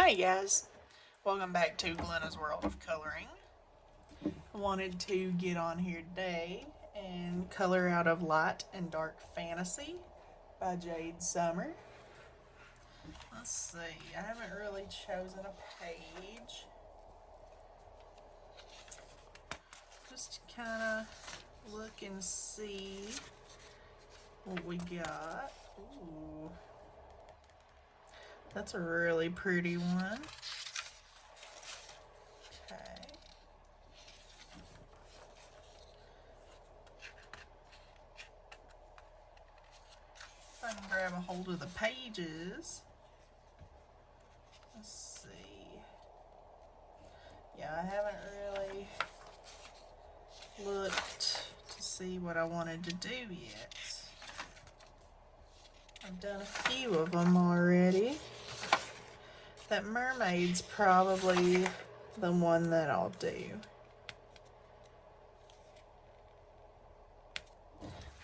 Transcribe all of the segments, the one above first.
Hey guys, welcome back to Glenna's World of Coloring. I wanted to get on here today and color out of Light and Dark Fantasy by Jade Summer. Let's see, I haven't really chosen a page. Just kind of look and see what we got. Ooh, that's a really pretty one. Okay. If I can grab a hold of the pages. Let's see. Yeah, I haven't really looked to see what I wanted to do yet. I've done a few of them already. That mermaid's probably the one that I'll do.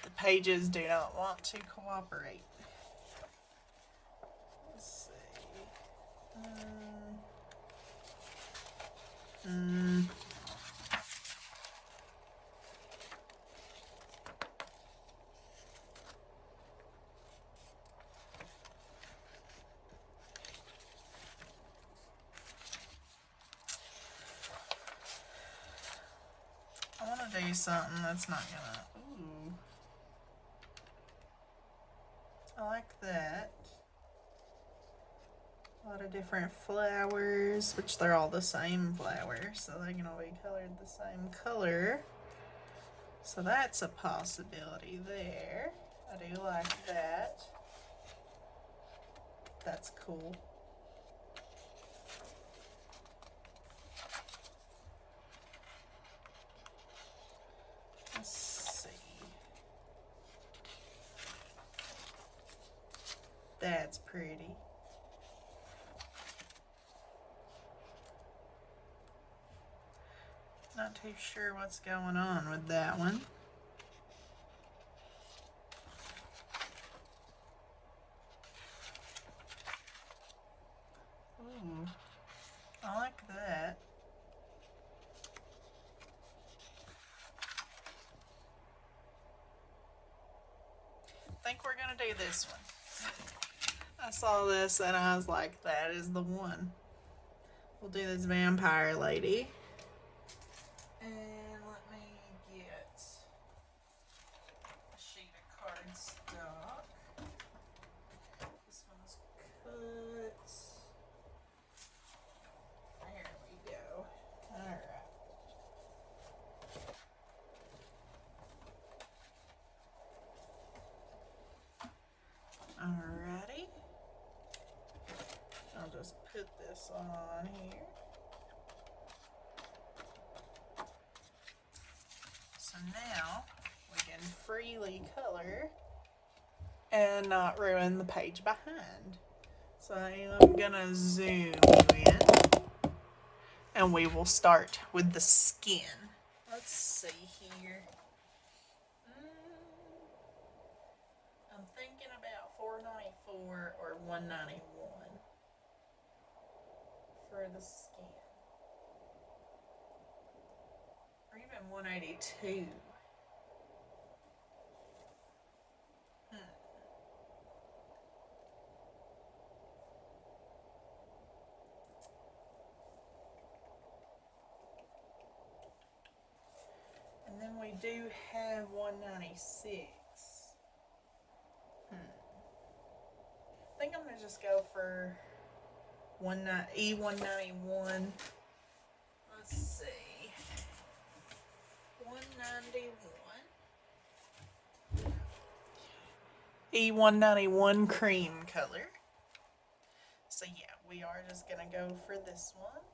The pages do not want to cooperate. Let's see. I want to do something that's not gonna. Ooh. I like that. A lot of different flowers, which they're all the same flower, so they can all be colored the same color. So that's a possibility there. I do like that. That's cool. Let's see. That's pretty. Not too sure what's going on with that one. Ooh, I like that. I think we're gonna do this one. I saw this and I was like, that is the one. We'll do this vampire lady. And let me get a sheet of cardstock. This one's cut. There we go. Alright. Alrighty. I'll just put this on here. So now we can freely color and not ruin the page behind. So I'm gonna zoom in and we will start with the skin. Let's see here. I'm thinking about $4.94 or $1.91 for the skin. Or even $1.82. And then we do have $1.96. I think I'm gonna just go for E191. Let's see. 191. E191 cream color. So yeah, we are just gonna go for this one.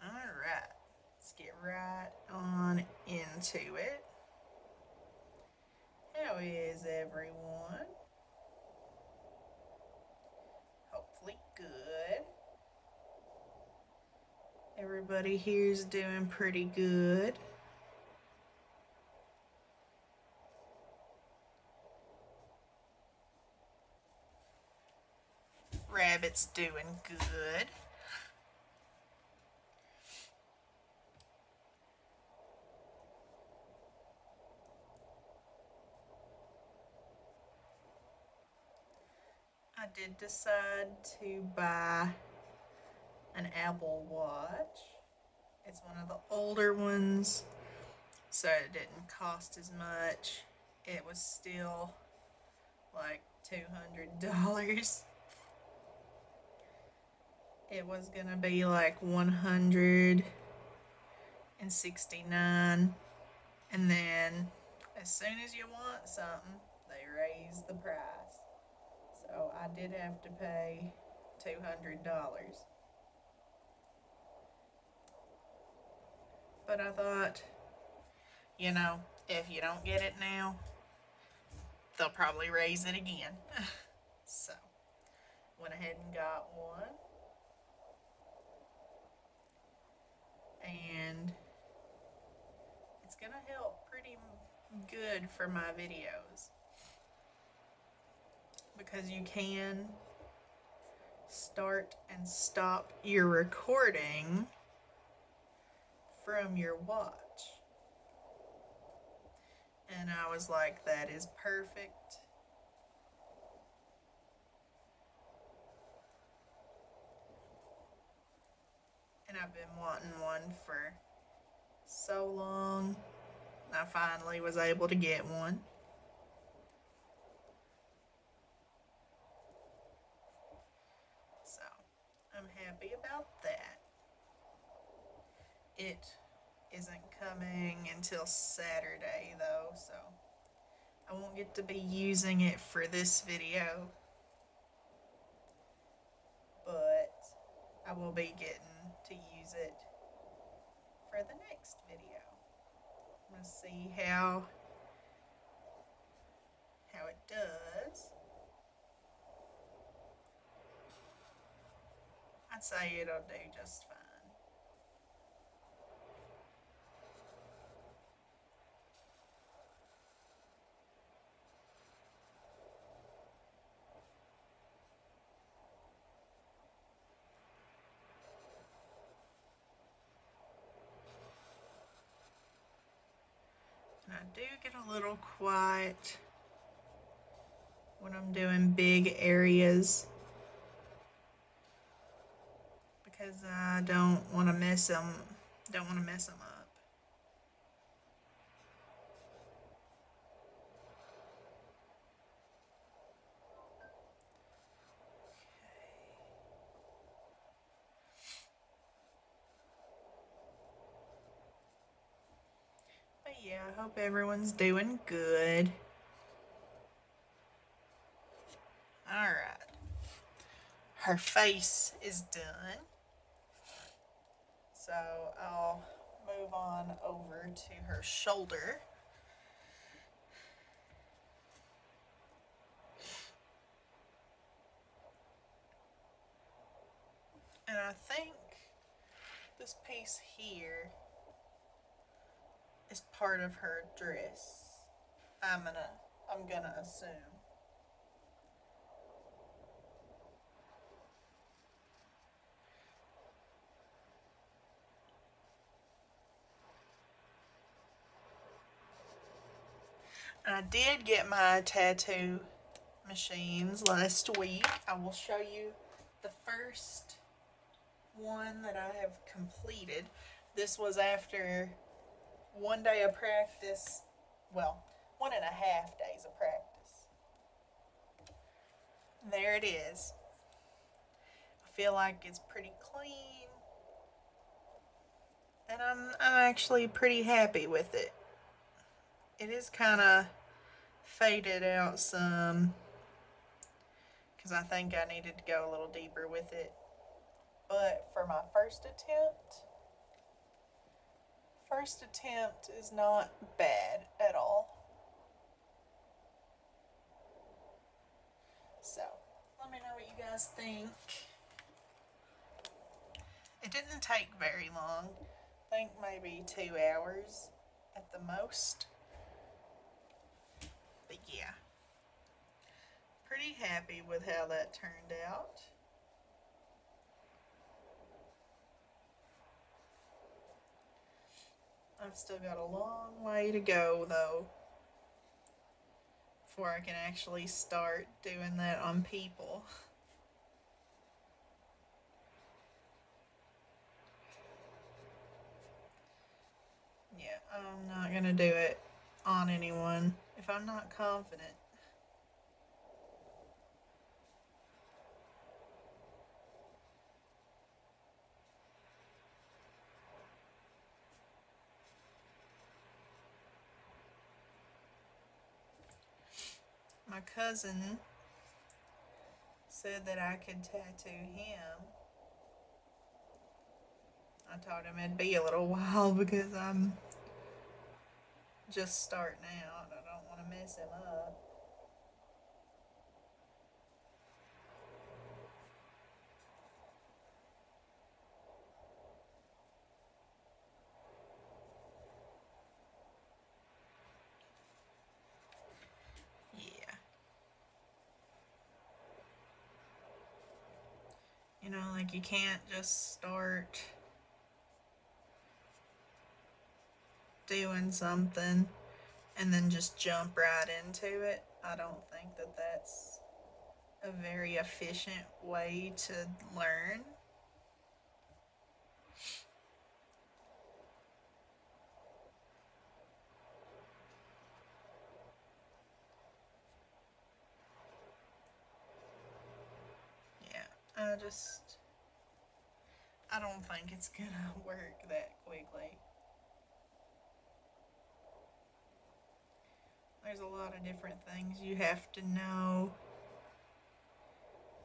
Alright. Let's get right on into it. How is everyone? Hopefully good. Everybody here's doing pretty good. rabbit's doing good. I did decide to buy an Apple Watch. It's one of the older ones, so it didn't cost as much. It was still like $200. It was gonna be like 169, and then as soon as you want something, they raise the price. So I did have to pay $200. But I thought, you know, if you don't get it now, they'll probably raise it again. So went ahead and got one. And it's gonna help pretty good for my videos, because you can start and stop your recording from your watch. And I was like, that is perfect. And I've been wanting one for so long. I finally was able to get one. So I'm happy about that. It isn't coming until Saturday though, so I won't get to be using it for this video, but I will be getting to use it for the next video. I'm gonna see how it does. I'd say it'll do just fine. And I do get a little quiet when I'm doing big areas, because I don't want to mess them up. But yeah, I hope everyone's doing good. Alright. Her face is done. So I'll move on over to her shoulder. And I think this piece here is part of her dress. I'm gonna assume. And I did get my tattoo machines last week. I will show you the first one that I have completed. This was after one day of practice, well, 1.5 days of practice. There it is. I feel like it's pretty clean, and I'm actually pretty happy with it. It is kind of faded out some, because I think I needed to go a little deeper with it. But for my first attempt is not bad at all. So let me know what you guys think. It didn't take very long. I think maybe 2 hours at the most. But yeah, pretty happy with how that turned out. I've still got a long way to go though before I can actually start doing that on people. Yeah, I'm not gonna do it on anyone if I'm not confident. My cousin said that I could tattoo him. I told him it'd be a little while because I'm just starting out. I don't want to mess him up. Yeah. You know, like you can't just start doing something and then just jump right into it. I don't think that that's a very efficient way to learn. Yeah, I don't think it's gonna work that quickly. There's a lot of different things you have to know.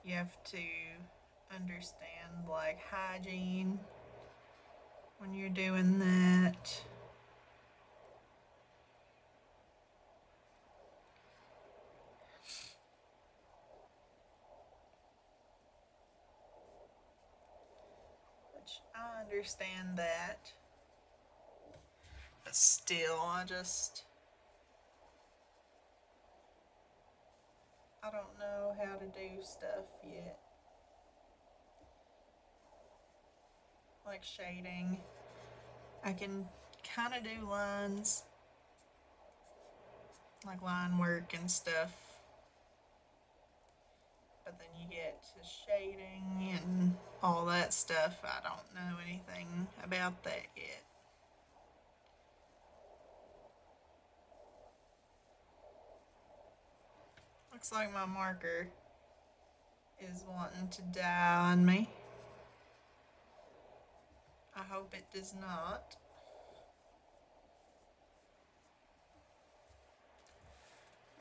You have to understand like hygiene when you're doing that. Which I understand that. But still, I don't know how to do stuff yet. Like shading. I can kind of do lines, like line work and stuff. But then you get to shading and all that stuff. I don't know anything about that yet. Looks like my marker is wanting to die on me. I hope it does not.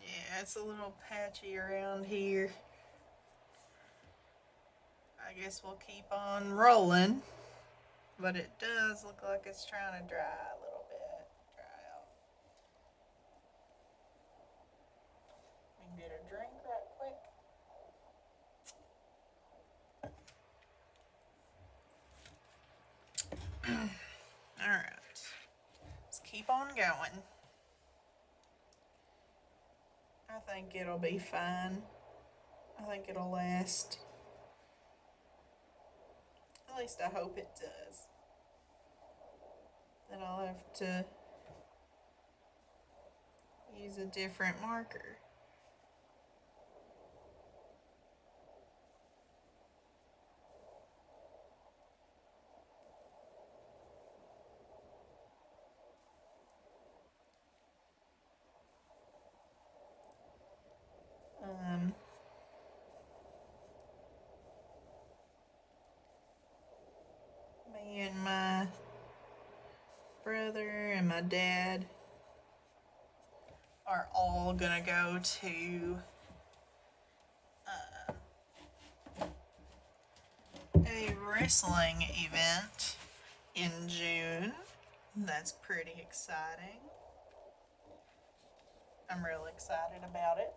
Yeah, it's a little patchy around here. I guess we'll keep on rolling. But it does look like it's trying to dry a little bit. Dry out. We can get a drink right quick. Alright. Let's keep on going. I think it'll be fine. I think it'll last. At least I hope it does. Then I'll have to use a different marker. Me and my brother and my dad are all gonna go to a wrestling event in June. That's pretty exciting. I'm real excited about it.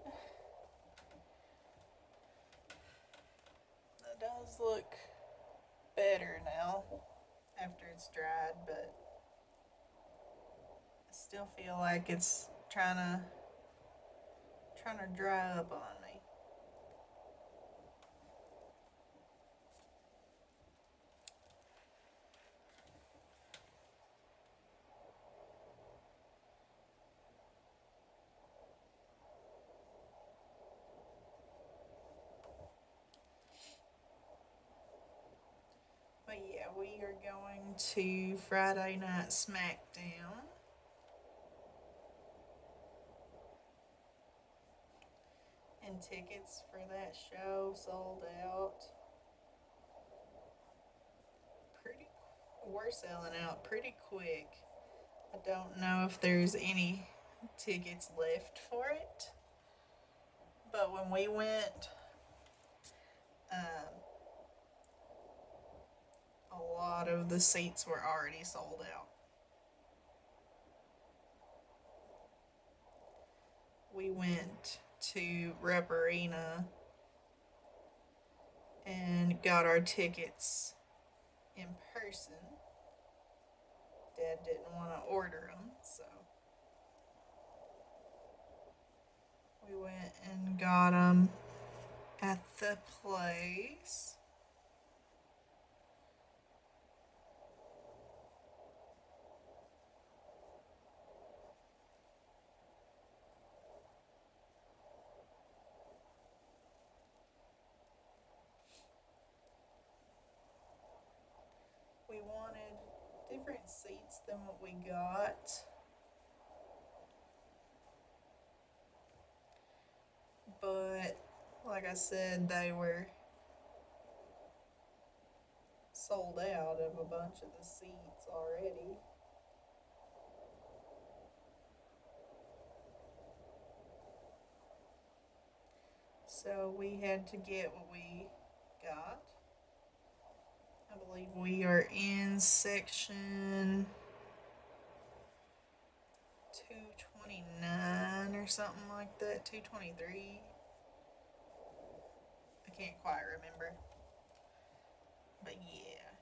It does look better now after it's dried, but I still feel like it's trying to dry up on me. we are going to Friday Night SmackDown. And tickets for that show sold out. We're selling out pretty quick. I don't know if there's any tickets left for it. But when we went, a lot of the seats were already sold out. We went to Rep Arena and got our tickets in person. Dad didn't want to order them, so we went and got them at the place. We wanted different seats than what we got. But like I said, they were sold out of a bunch of the seats already. So we had to get what we got. I believe we are in section 229 or something like that. 223. I can't quite remember. But yeah.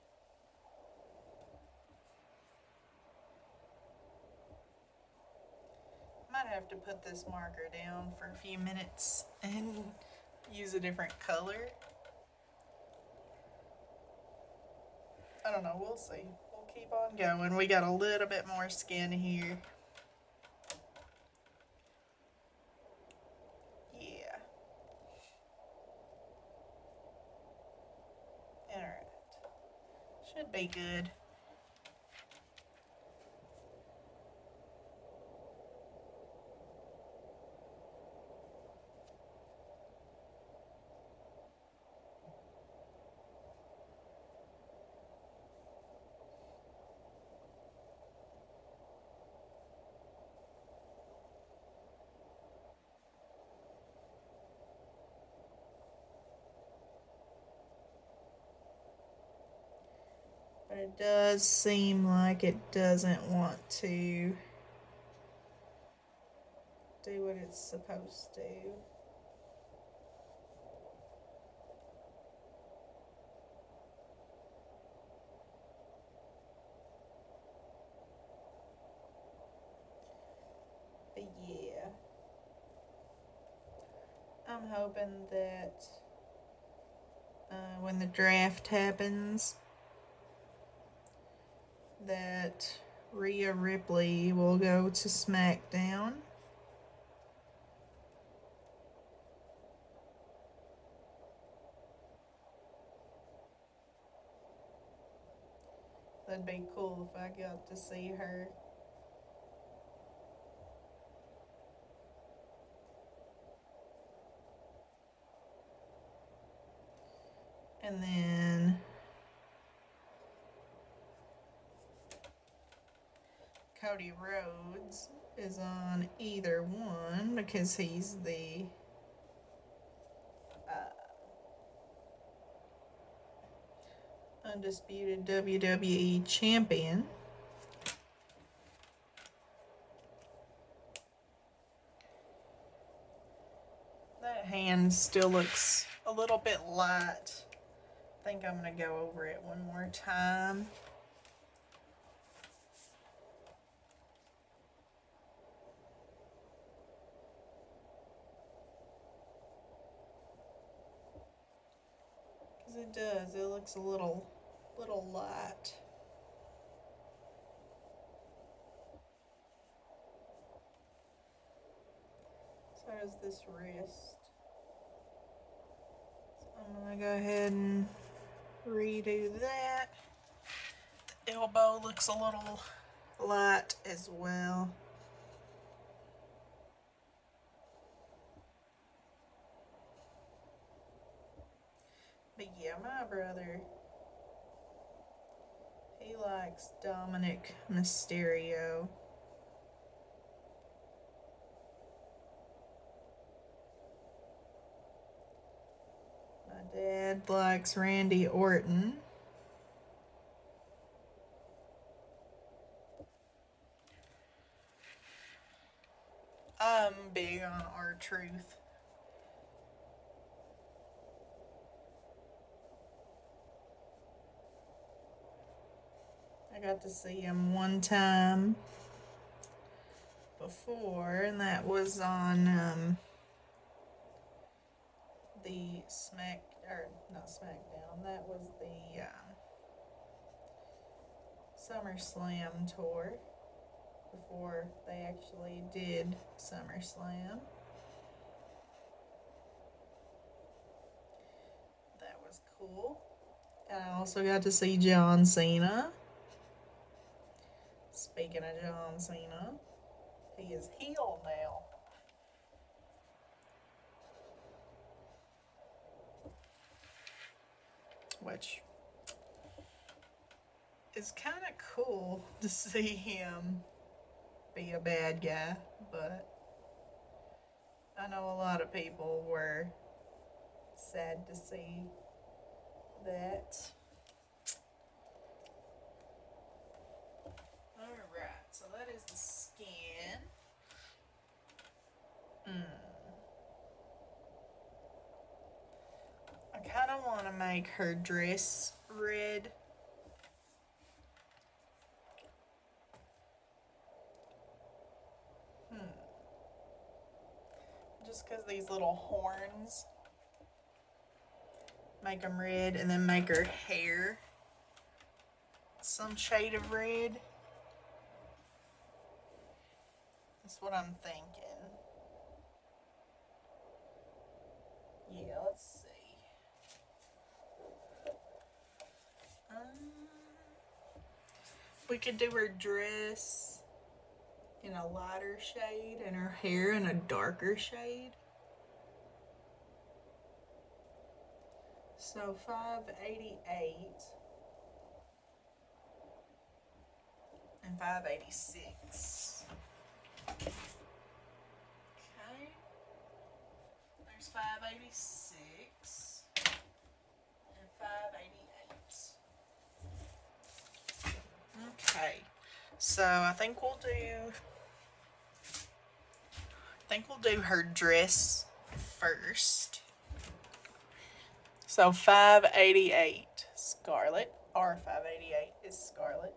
Might have to put this marker down for a few minutes and use a different color. I don't know, we'll see. We'll keep on going. We got a little bit more skin here. Yeah. Alright. Should be good. But it does seem like it doesn't want to do what it's supposed to. But yeah. I'm hoping that when the draft happens, that Rhea Ripley will go to SmackDown. That'd be cool if I got to see her. And then Cody Rhodes is on either one because he's the undisputed WWE champion. That hand still looks a little bit light. I think I'm going to go over it one more time. Because it does. It looks a little light. So does this wrist. So I'm going to go ahead and redo that. elbow looks a little light as well. But yeah, my brother, he likes Dominic Mysterio. My dad likes Randy Orton. I'm big on R-Truth. I got to see him one time before, and that was on the not SmackDown, that was the SummerSlam tour before they actually did SummerSlam. That was cool. And I also got to see John Cena. Speaking of John Cena, he is heel now. Which is kind of cool to see him be a bad guy, but I know a lot of people were sad to see that. Alright, so that is the skin. I kind of want to make her dress red. Just because these little horns make them red, and then make her hair some shade of red. That's what I'm thinking. Yeah, let's see. We could do her dress in a lighter shade and her hair in a darker shade. So 588 and 586. Okay. There's 586 and 588. Okay. So I think we'll do her dress first. So 588 Scarlet, or 588 is Scarlet.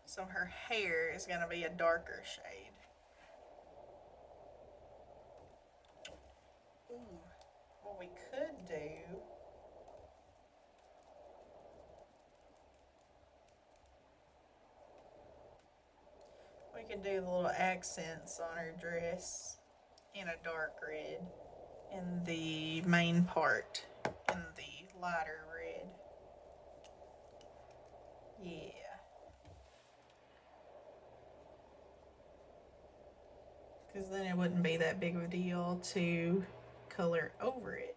So her hair is going to be a darker shade. Ooh, what we could do, we could do the little accents on her dress in a dark red in the main part, in the lighter red. Yeah. Because then it wouldn't be that big of a deal to color over it.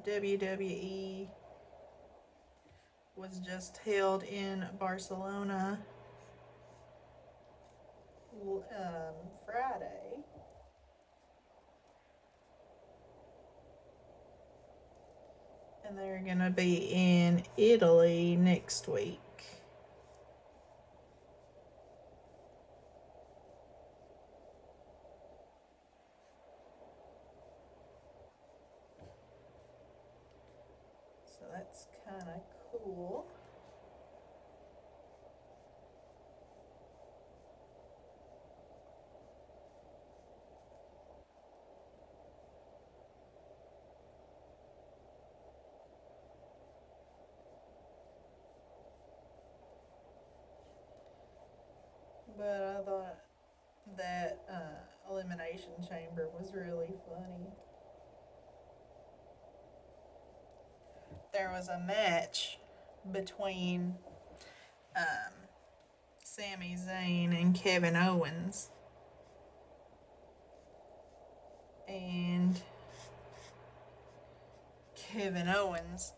WWE was just held in Barcelona Friday. And they're going to be in Italy next week. So that's But I thought that Elimination Chamber was really funny. There was a match between um, Sami Zayn and Kevin Owens. And Kevin Owens,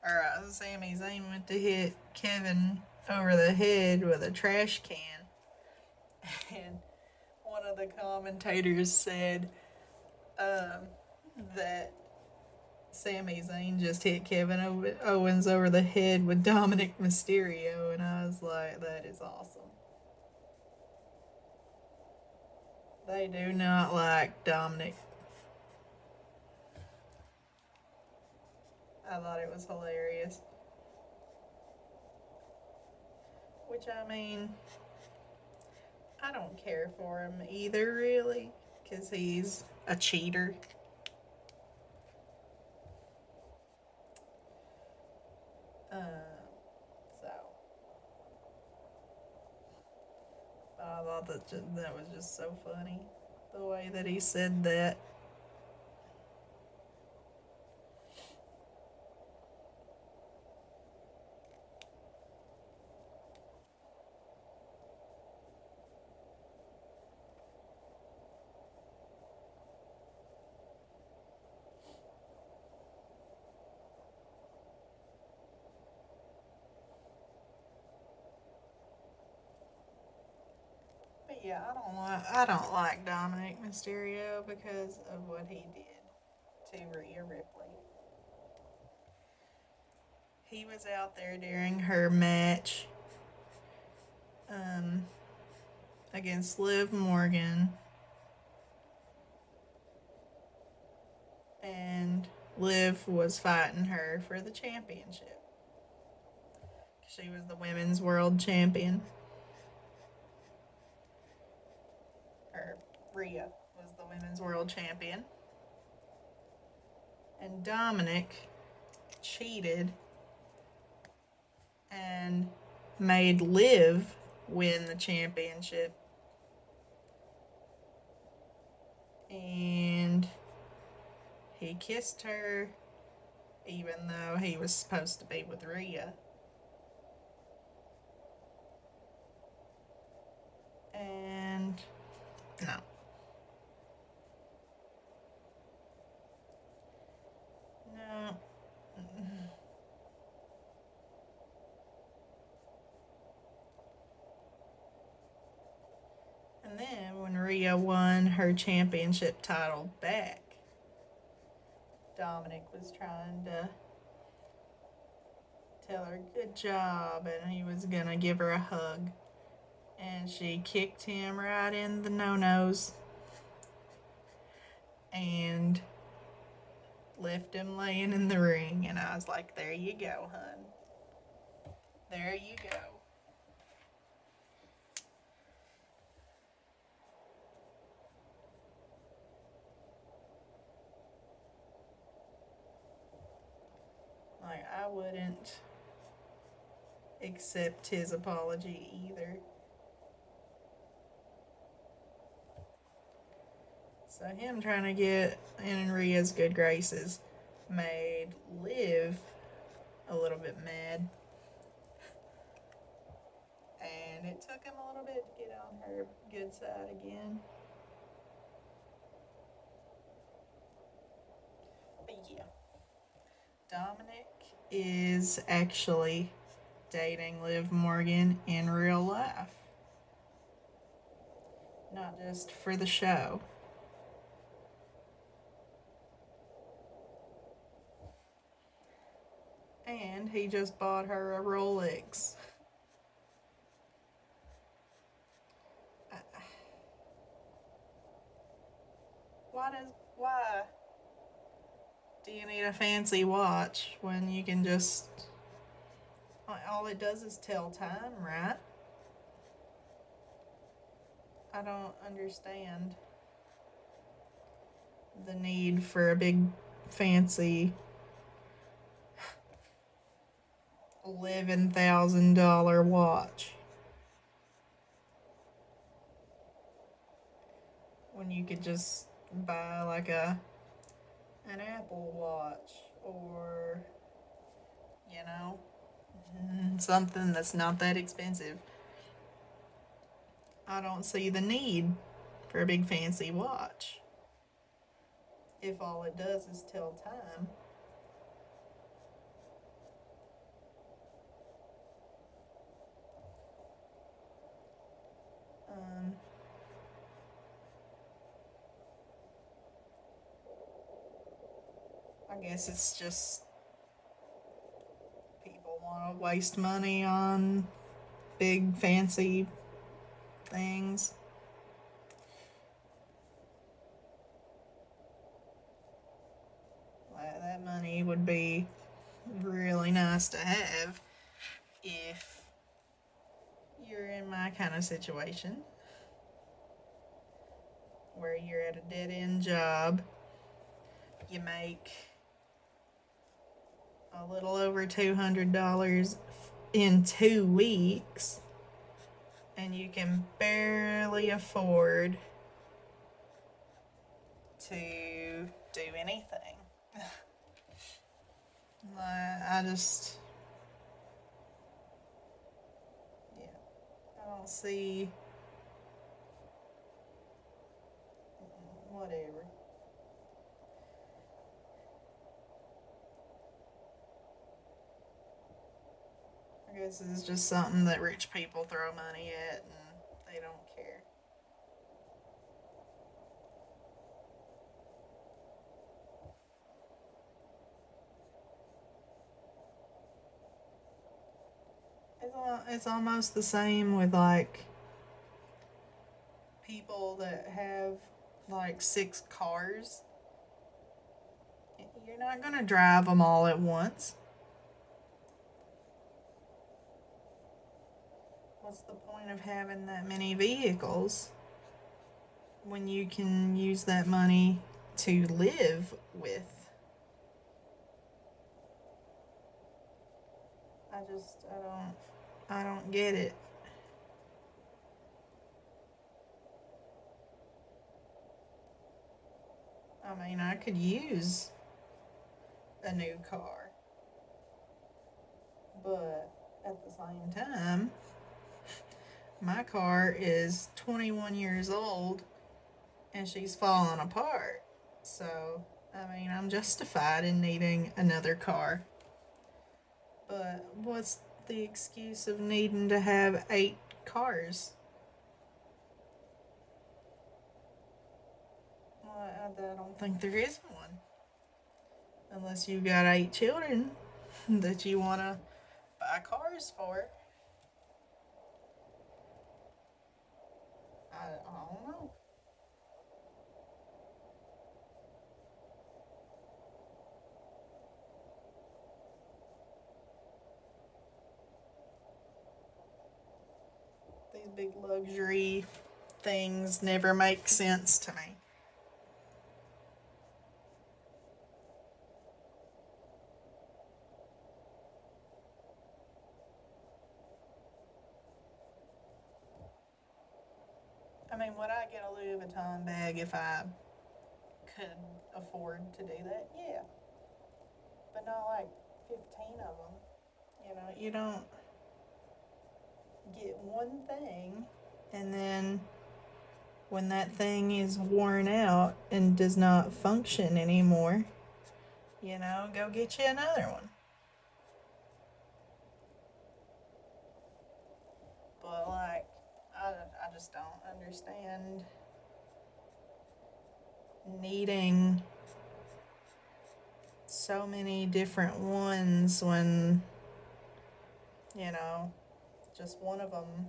or Sami Zayn went to hit Kevin over the head with a trash can. And one of the commentators said that Sami Zayn just hit Kevin Owens over the head with Dominic Mysterio, and I was like, that is awesome. They do not like Dominic. I thought it was hilarious. Which, I mean, I don't care for him either, really, because he's a cheater. So, but I thought that was just so funny, the way that he said that. But yeah, I don't like Dominic Mysterio because of what he did to Rhea Ripley. He was out there during her match against Liv Morgan, and Liv was fighting her for the championship. She was the women's world champion. Or Rhea was the women's world champion. And Dominic cheated and made Liv win the championship. And he kissed her even though he was supposed to be with Rhea. And no. No. And then when Rhea won her championship title back, Dominic was trying to tell her good job, and he was gonna give her a hug. And she kicked him right in the no-nos and left him laying in the ring. And I was like, there you go, hun. There you go. Like, I wouldn't accept his apology either. So him trying to get in Rhea's good graces made Liv a little bit mad. And it took him a little bit to get on her good side again. But yeah, Dominic is actually dating Liv Morgan in real life, not just for the show. And he just bought her a Rolex. Why do you need a fancy watch when you can just, all it does is tell time, right? I don't understand the need for a big fancy $11,000 watch. when you could just buy like an Apple Watch or, you know, something that's not that expensive. I don't see the need for a big fancy watch if all it does is tell time. Um, I guess it's just people want to waste money on big fancy things. That money would be really nice to have if you're in my kind of situation where you're at a dead end job, you make a little over $200 in 2 weeks, and you can barely afford to do anything. I just, yeah, I don't see, whatever. I guess it's just something that rich people throw money at and they don't care. It's almost the same with like people that have like 6 cars. You're not gonna drive them all at once. What's the point of having that many vehicles when you can use that money to live with? I don't get it. I mean, I could use a new car, but at the same time, my car is 21 years old and she's falling apart. So, I mean, I'm justified in needing another car. But what's the excuse of needing to have 8 cars? Well, I don't think there is one. Unless you've got 8 children that you want to buy cars for. I don't know. These big luxury things never make sense to me. I mean, would I get a Louis Vuitton bag if I could afford to do that? Yeah. But not like 15 of them. You don't get one thing and then when that thing is worn out and does not function anymore, go get you another one. But like, I just don't understand needing so many different ones when, you know, just one of them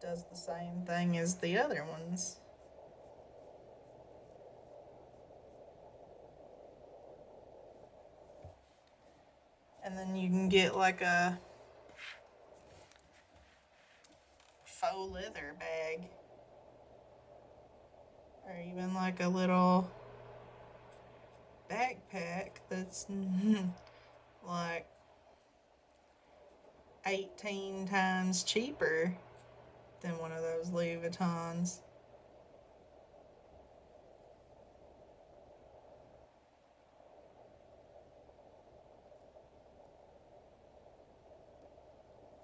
does the same thing as the other ones. And then you can get like a faux leather bag, or even like a little backpack that's like 18 times cheaper than one of those Louis Vuittons.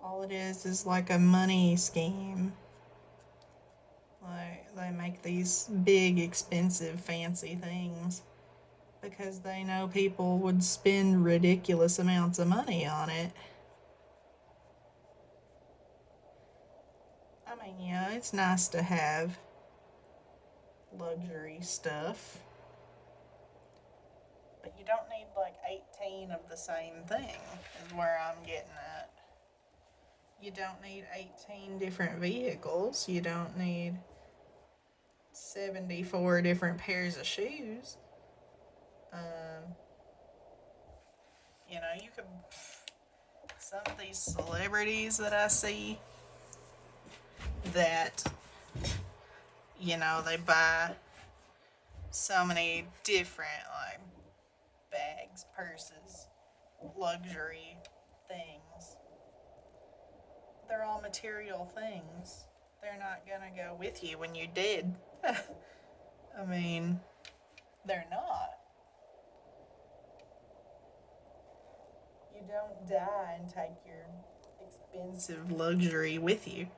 All it is like a money scheme. Like, they make these big, expensive, fancy things because they know people would spend ridiculous amounts of money on it. I mean, yeah, it's nice to have luxury stuff, but you don't need like 18 of the same thing, is where I'm getting at. You don't need 18 different vehicles. You don't need 74 different pairs of shoes. Um, you could. Some of these celebrities that I see that, they buy so many different, like, bags, purses, luxury things. They're all material things. They're not gonna go with you when you're dead. I mean, they're not. You don't die and take your expensive luxury with you.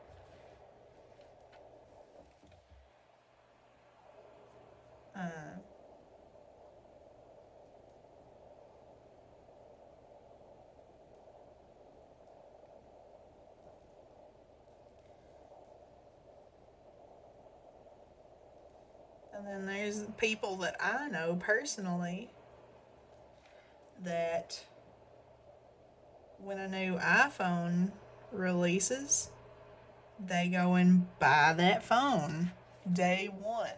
Uh, and then there's people that I know personally that when a new iPhone releases, they go and buy that phone day one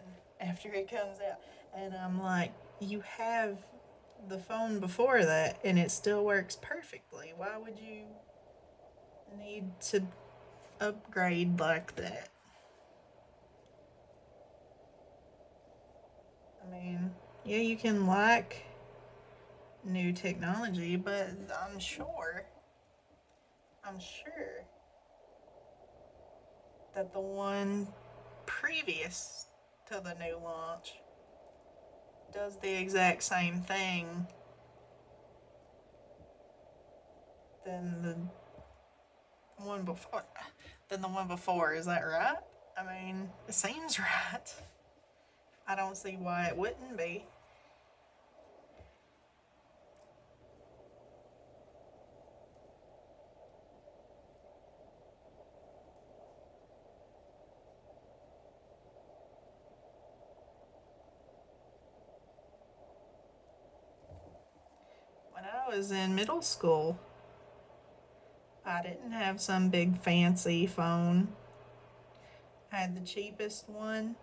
after it comes out. And I'm like, you have the phone before that and it still works perfectly. Why would you need to upgrade like that? I mean, yeah, you can like new technology, but I'm sure that the one previous to the new launch does the exact same thing than the one before. Is that right? I mean, it seems right. I don't see why it wouldn't be. When I was in middle school, I didn't have some big fancy phone. I had the cheapest one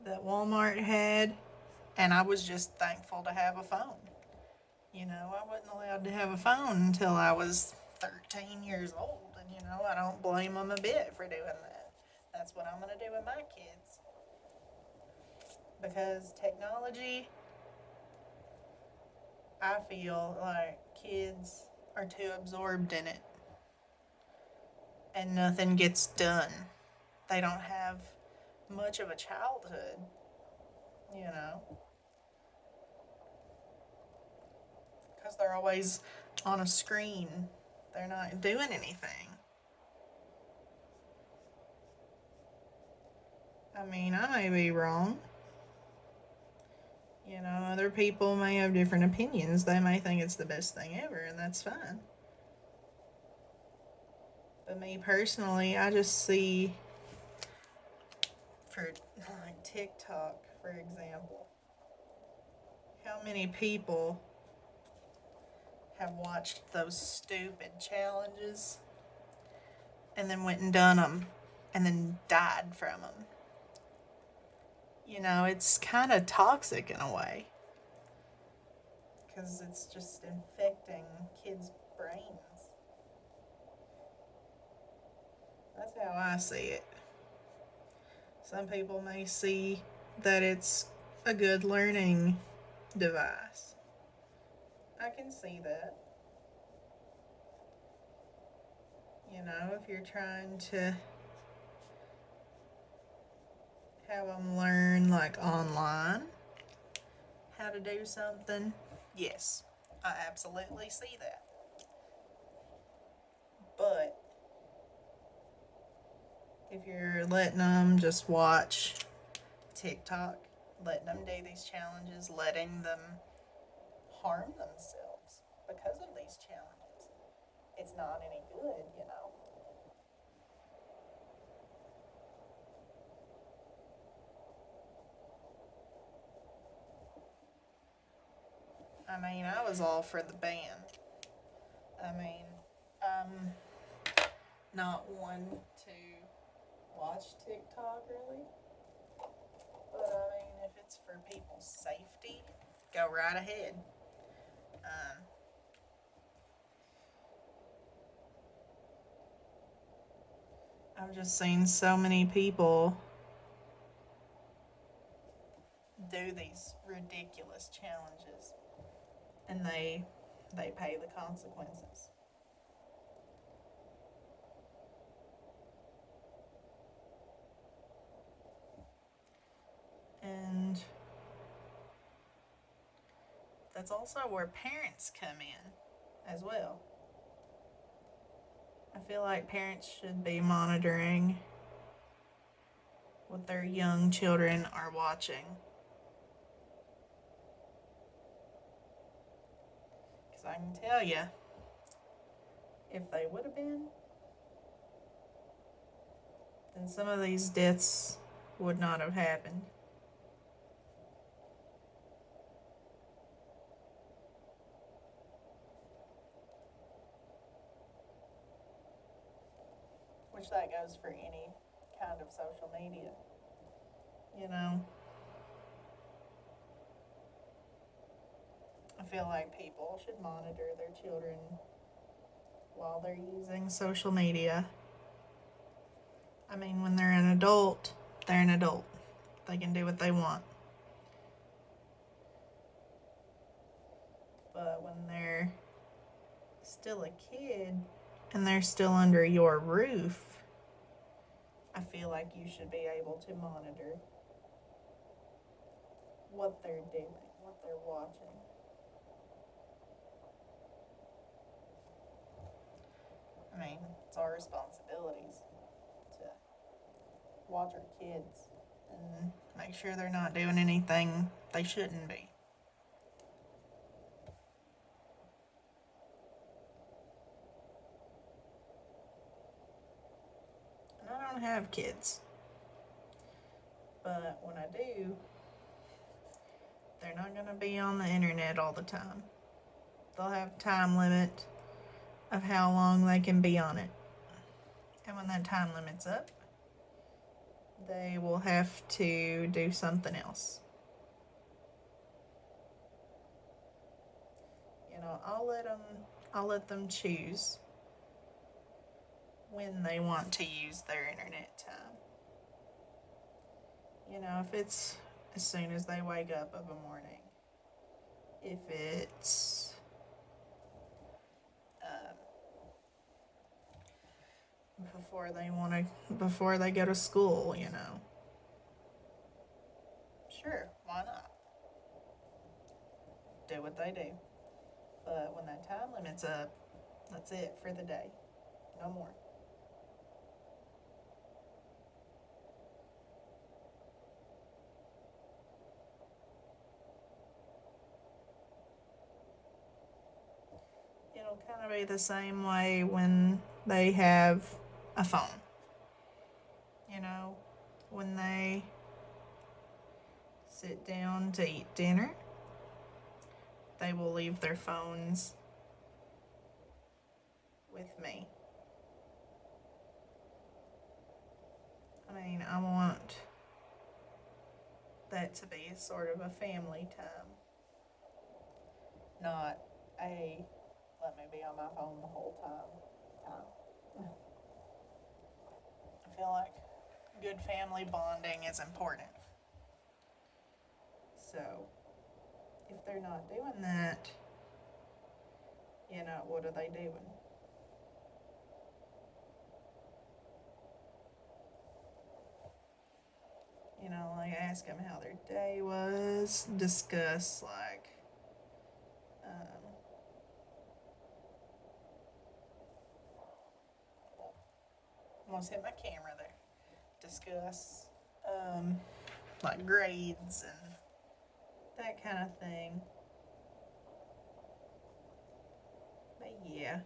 that Walmart had, and I was just thankful to have a phone. I wasn't allowed to have a phone until I was 13 years old, and I don't blame them a bit for doing that. That's what I'm going to do with my kids. Because technology, I feel like kids are too absorbed in it and nothing gets done. They don't have much of a childhood, you know, because they're always on a screen. They're not doing anything. I mean, I may be wrong. Other people may have different opinions. They may think it's the best thing ever, and that's fine. But me personally, I just see, for like TikTok, for example, how many people have watched those stupid challenges and then went and done them and then died from them. It's kind of toxic in a way because it's just infecting kids' brains. That's how I see it. Some people may see that it's a good learning device. I can see that. If you're trying to have them learn, like, online how to do something, yes, I absolutely see that. But if you're letting them just watch TikTok, letting them do these challenges, letting them harm themselves because of these challenges, it's not any good, you know. I mean, I was all for the ban. I mean, I'm not one to watch TikTok really, but I mean, if it's for people's safety, go right ahead. Um, I've just seen so many people do these ridiculous challenges, and they pay the consequences. And that's also where parents come in as well. I feel like parents should be monitoring what their young children are watching. Because I can tell you, if they would have been, then some of these deaths would not have happened. Which that goes for any kind of social media. You know, I feel like people should monitor their children while they're using social media. I mean, when they're an adult, they're an adult. They can do what they want. But when they're still a kid and they're still under your roof, I feel like you should be able to monitor what they're doing, what they're watching. I mean, it's our responsibilities to watch our kids and make sure they're not doing anything they shouldn't be. And I don't have kids, but when I do, they're not going to be on the internet all the time. They'll have a time limit of how long they can be on it. And when that time limit's up, they will have to do something else. You know, I'll let them choose when they want to use their internet time. You know, if it's as soon as they wake up of a morning, if it's before they go to school, you know. Sure, why not? Do what they do. But when that time limit's up, that's it for the day. No more. It'll kind of be the same way when they have a phone. You know, when they sit down to eat dinner, they will leave their phones with me. I mean, I want that to be sort of a family time, not a let me be on my phone the whole time. I feel like good family bonding is important. So, if they're not doing that, you know, what are they doing? You know, like ask them how their day was, discuss like almost hit my camera there. discuss like grades and that kind of thing. But yeah.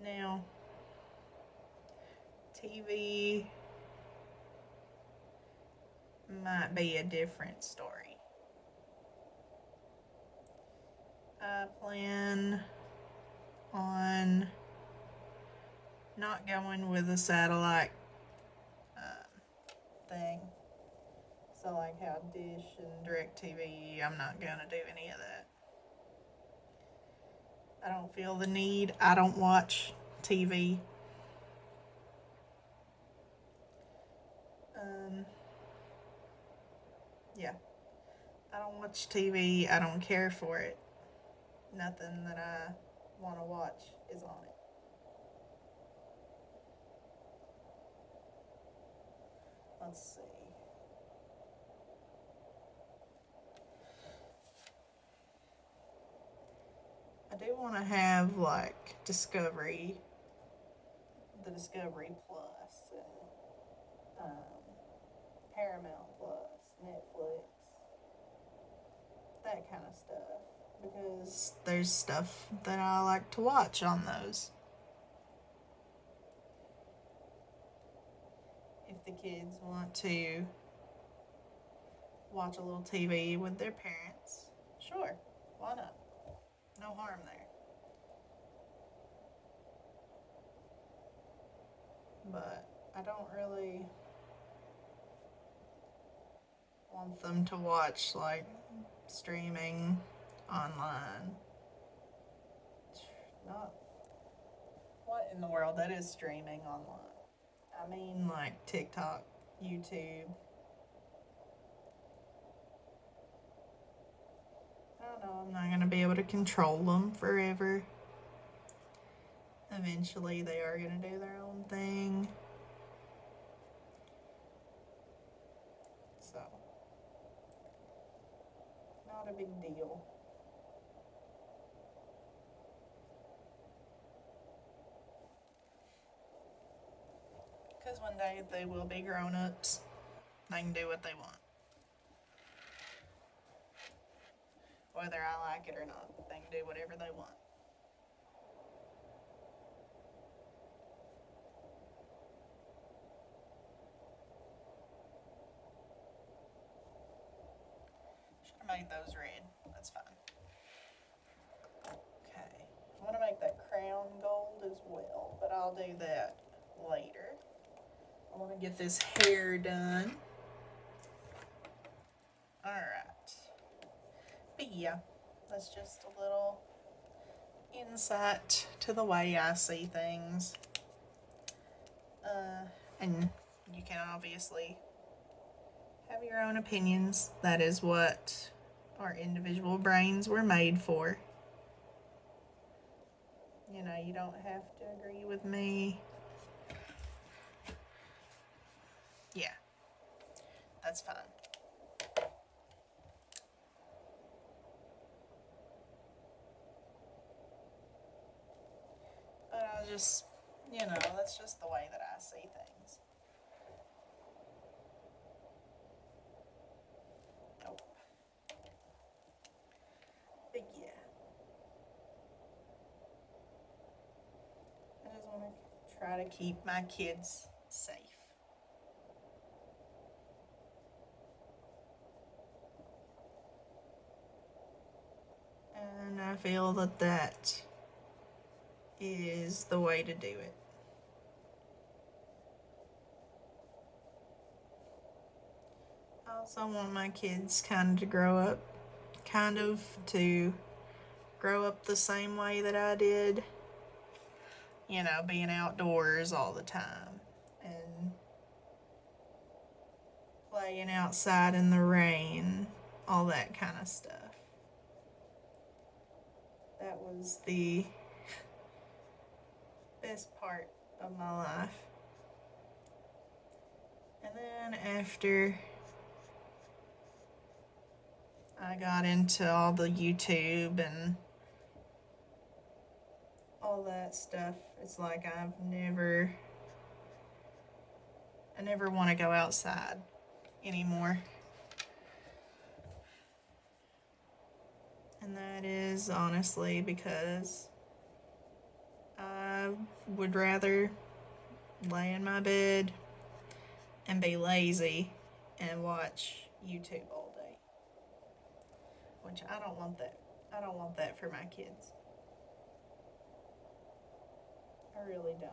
Now, TV might be a different story. I plan on not going with a satellite thing. So, like how Dish and DirecTV, I'm not going to do any of that. I don't feel the need. I don't watch TV. Yeah. I don't watch TV. I don't care for it. Nothing that I want to watch is on it. Let's see. I do want to have like Discovery, the Discovery Plus, and Paramount Plus, Netflix, that kind of stuff. Because there's stuff that I like to watch on those. If the kids want to watch a little TV with their parents, sure, why not? No harm there. But I don't really want them to watch like streaming online. Not what in the world that is streaming online. I mean like TikTok, YouTube. I don't know, I'm not going to be able to control them forever. Eventually they are going to do their own thing. So, not a big deal. Because one day they will be grown-ups. They can do what they want. Whether I like it or not, they can do whatever they want. Should have made those red. That's fine. Okay. I want to make that crown gold as well, but I'll do that later. I want to get this hair done. Alright. But yeah, that's just a little insight to the way I see things. And you can obviously have your own opinions. That is what our individual brains were made for. You know, you don't have to agree with me. Yeah, that's fine. But I just, you know, that's just the way that I see things. Nope. But yeah. I just want to try to keep my kids safe. And I feel that that is the way to do it. I also want my kids to grow up the same way that I did. You know, being outdoors all the time and playing outside in the rain, all that kind of stuff. That was the best part of my life. And then after I got into all the YouTube and all that stuff, it's like I've never I never want to go outside anymore. And that is honestly because I would rather lay in my bed and be lazy and watch YouTube all day. Which I don't want that. I don't want that for my kids. I really don't.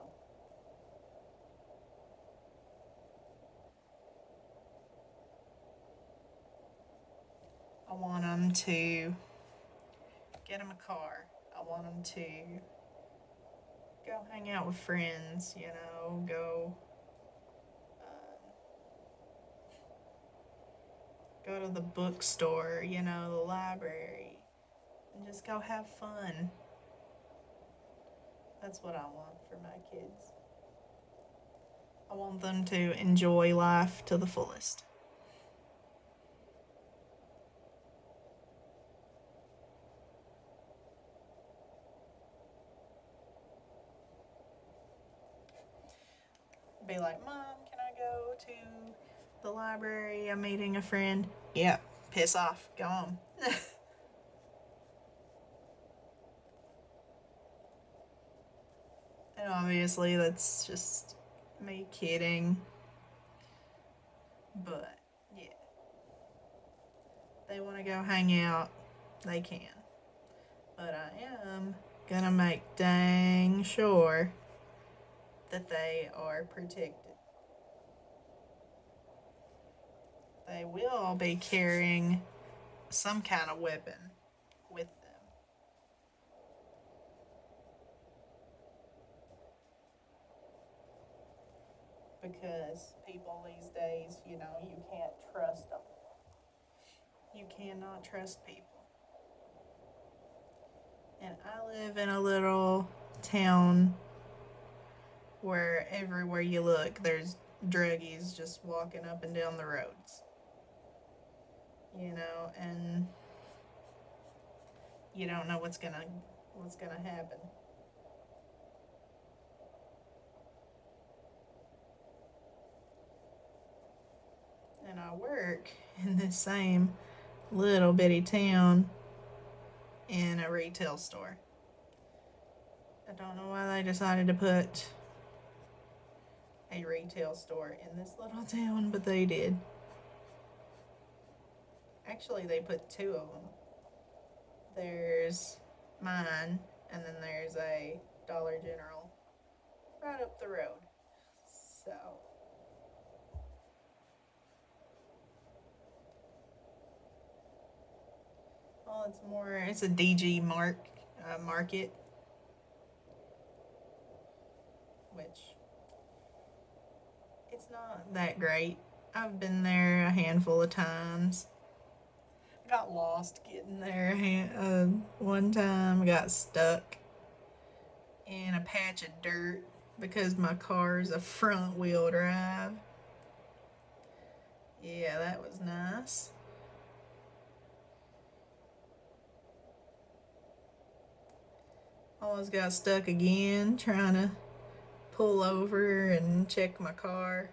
I want them to get them a car. I want them to go hang out with friends, go to the bookstore, the library, and just go have fun. That's what I want for my kids. I want them to enjoy life to the fullest. Be like, Mom, can I go to the library? I'm meeting a friend. Yep, piss off. Go on. And obviously, that's just me kidding. But, yeah. They want to go hang out, they can. But I am gonna make dang sure that they are protected. They will be carrying some kind of weapon with them. Because people these days, you can't trust them. You cannot trust people. And I live in a little town where everywhere you look, there's druggies just walking up and down the roads. And you don't know what's gonna happen. And I work in this same little bitty town in a retail store. I don't know why they decided to put a retail store in this little town, but they did. Actually, they put two of them. There's mine, and then there's a Dollar General right up the road. So, well, it's a DG market, which it's not that great. I've been there a handful of times. Got lost getting there one time. Got stuck in a patch of dirt because my car's a front wheel drive. Yeah, that was nice. Almost got stuck again trying to pull over and check my car.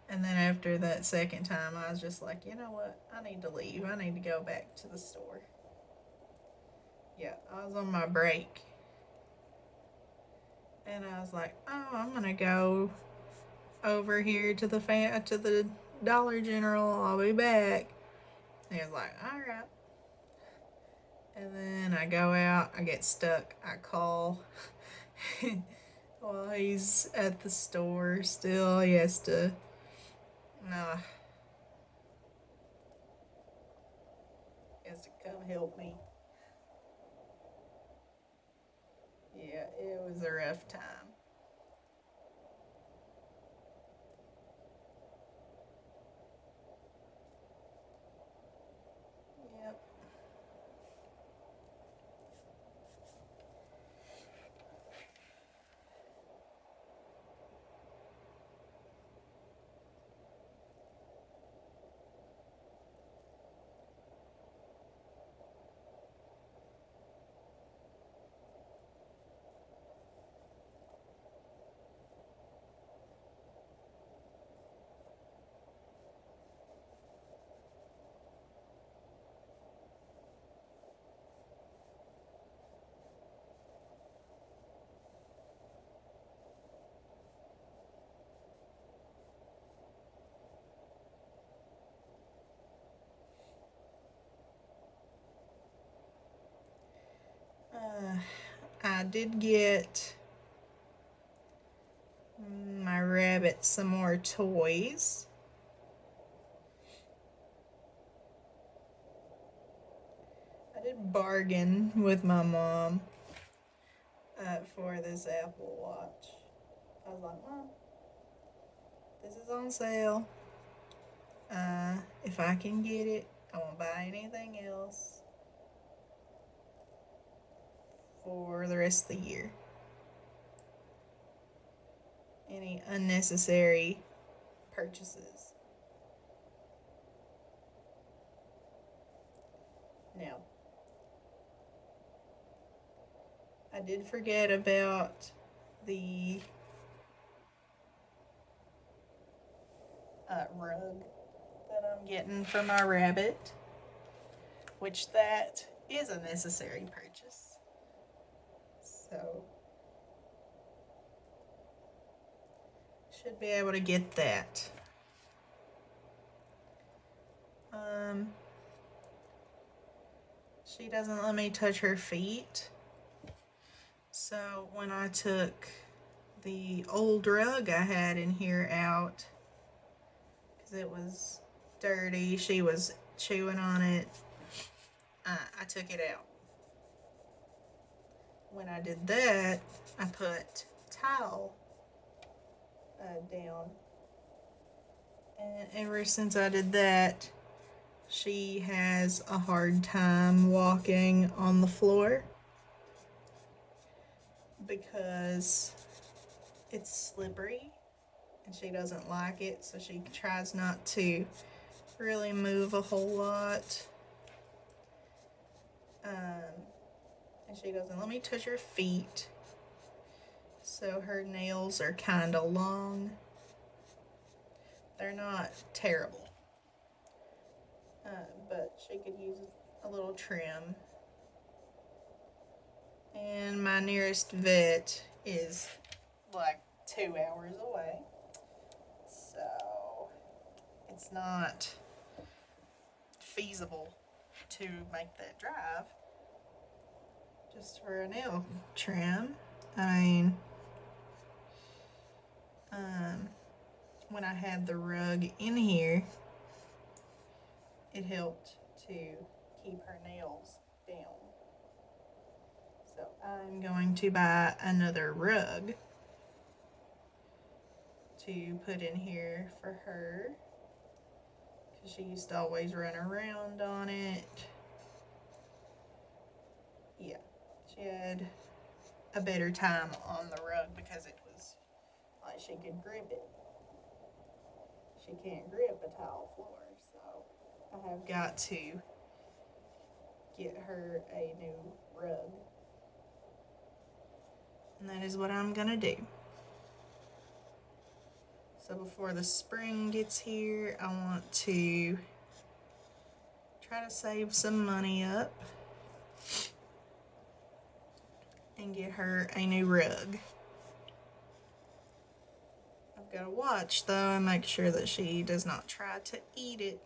And then after that second time, I was just like, you know what? I need to leave. I need to go back to the store. Yeah, I was on my break. And I was like, oh, I'm going to go over here to the Dollar General. I'll be back. And he was like, all right. And then I go out. I get stuck. I call. While he's at the store still, he has to come help me. Yeah, it was a rough time. Yep. I did get my rabbit some more toys. I did bargain with my mom for this Apple Watch. I was like, Mom, this is on sale. If I can get it, I won't buy anything else for the rest of the year. Any unnecessary purchases. Now, I did forget about the rug that I'm getting for my rabbit, which that is a necessary purchase. So, should be able to get that. She doesn't let me touch her feet. So when I took the old rug I had in here out, because it was dirty, she was chewing on it, I took it out. When I did that, I put towel down. And ever since I did that, she has a hard time walking on the floor because it's slippery and she doesn't like it, so she tries not to really move a whole lot. And she doesn't let me touch her feet, so her nails are kind of long. They're not terrible, but she could use a little trim. And my nearest vet is like 2 hours away, so it's not feasible to make that drive just for a nail trim. I mean, when I had the rug in here, it helped to keep her nails down. So I'm going to buy another rug to put in here for her, because she used to always run around on it. Yeah, she had a better time on the rug because it was like she could grip it. She can't grip a tile floor, so I have got to get her a new rug. And that is what I'm gonna do. So before the spring gets here, I want to try to save some money up and get her a new rug. I've got to watch though and make sure that she does not try to eat it.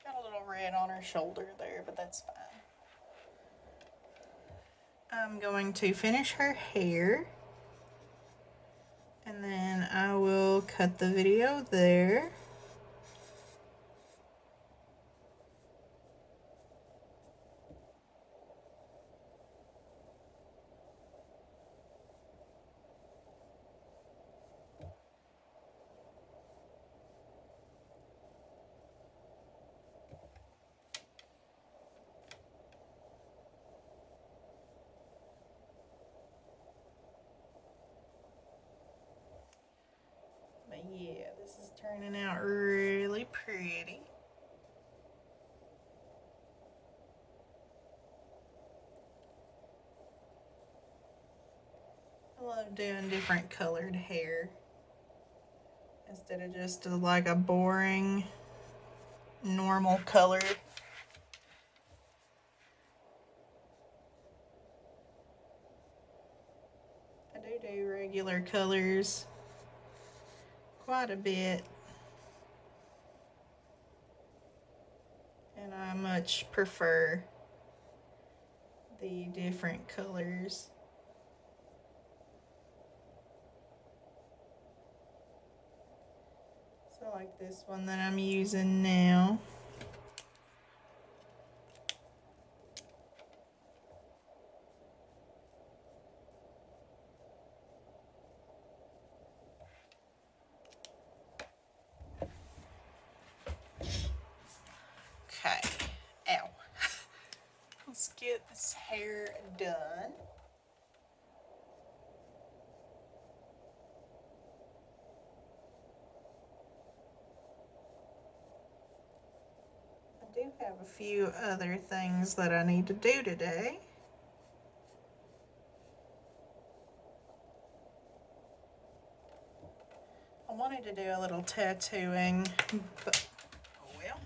Got a little red on her shoulder there, but that's fine. I'm going to finish her hair, and then I will cut the video there. But yeah, this is turning out really pretty. I love doing different colored hair instead of just like a boring normal color. I do regular colors quite a bit. And I much prefer the different colors. So like this one that I'm using now. Okay, ow. Let's get this hair done. I do have a few other things that I need to do today. I wanted to do a little tattooing, but oh well.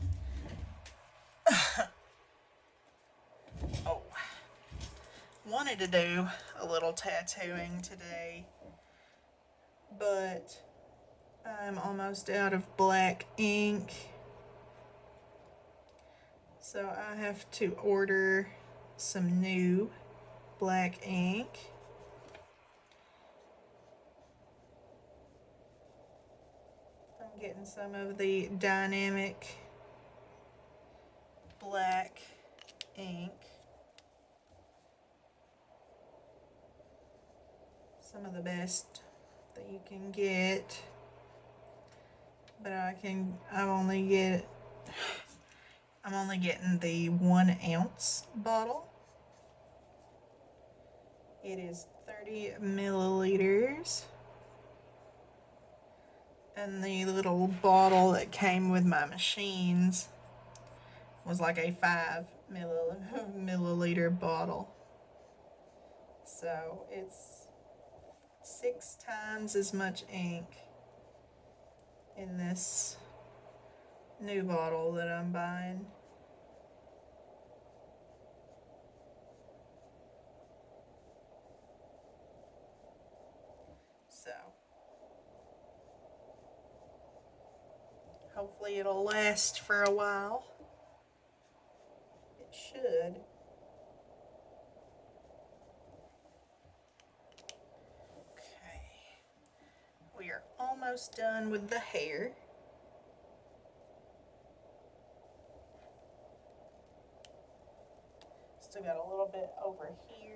Oh, wanted to do a little tattooing today, but I'm almost out of black ink, so I have to order some new black ink. I'm getting some of the dynamic black ink. Some of the best that you can get, but I'm only getting the 1 ounce bottle. It is 30 milliliters. And the little bottle that came with my machines was like a 5 milliliter bottle. So it's 6 times as much ink in this new bottle that I'm buying. So hopefully it'll last for a while. It should. Okay. We are almost done with the hair. Still got a little bit over here.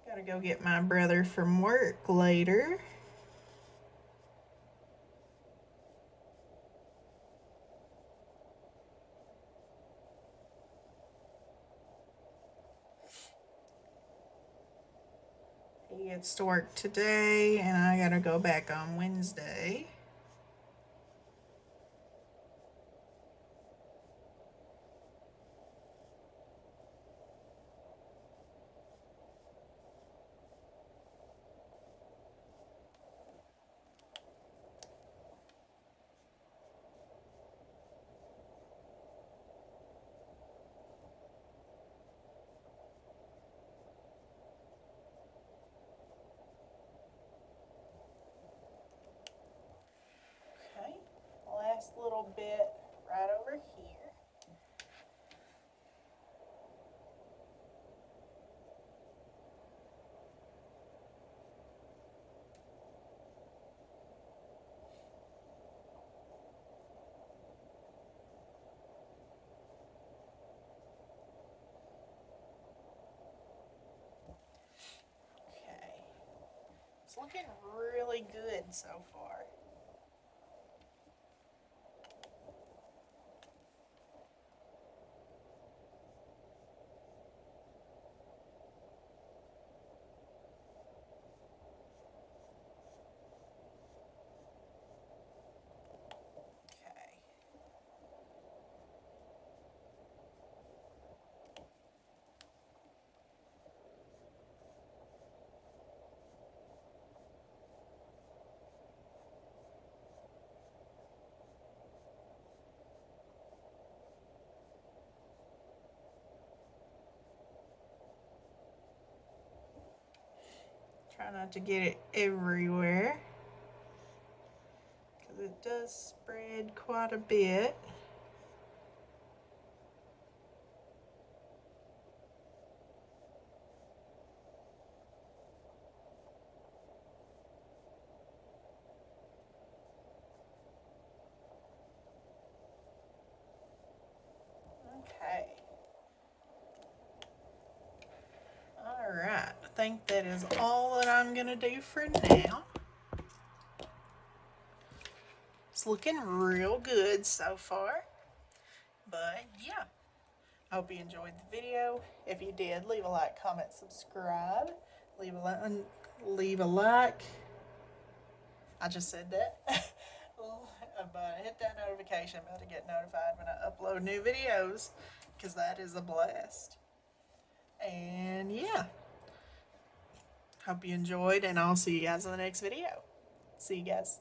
Gotta go get my brother from work later. He gets to work today, and I gotta go back on Wednesday. Okay, last little bit right over here. Okay, it's looking really good so far. Try not to get it everywhere, because it does spread quite a bit. Okay. Alright, I think that is all that I'm going to do for now. It's looking real good so far. But yeah, I hope you enjoyed the video. If you did, leave a like, comment, subscribe. Leave a like. I just said that. But hit that notification bell to get notified when I upload new videos, because that is a blast. And yeah, hope you enjoyed, and I'll see you guys in the next video. See you guys.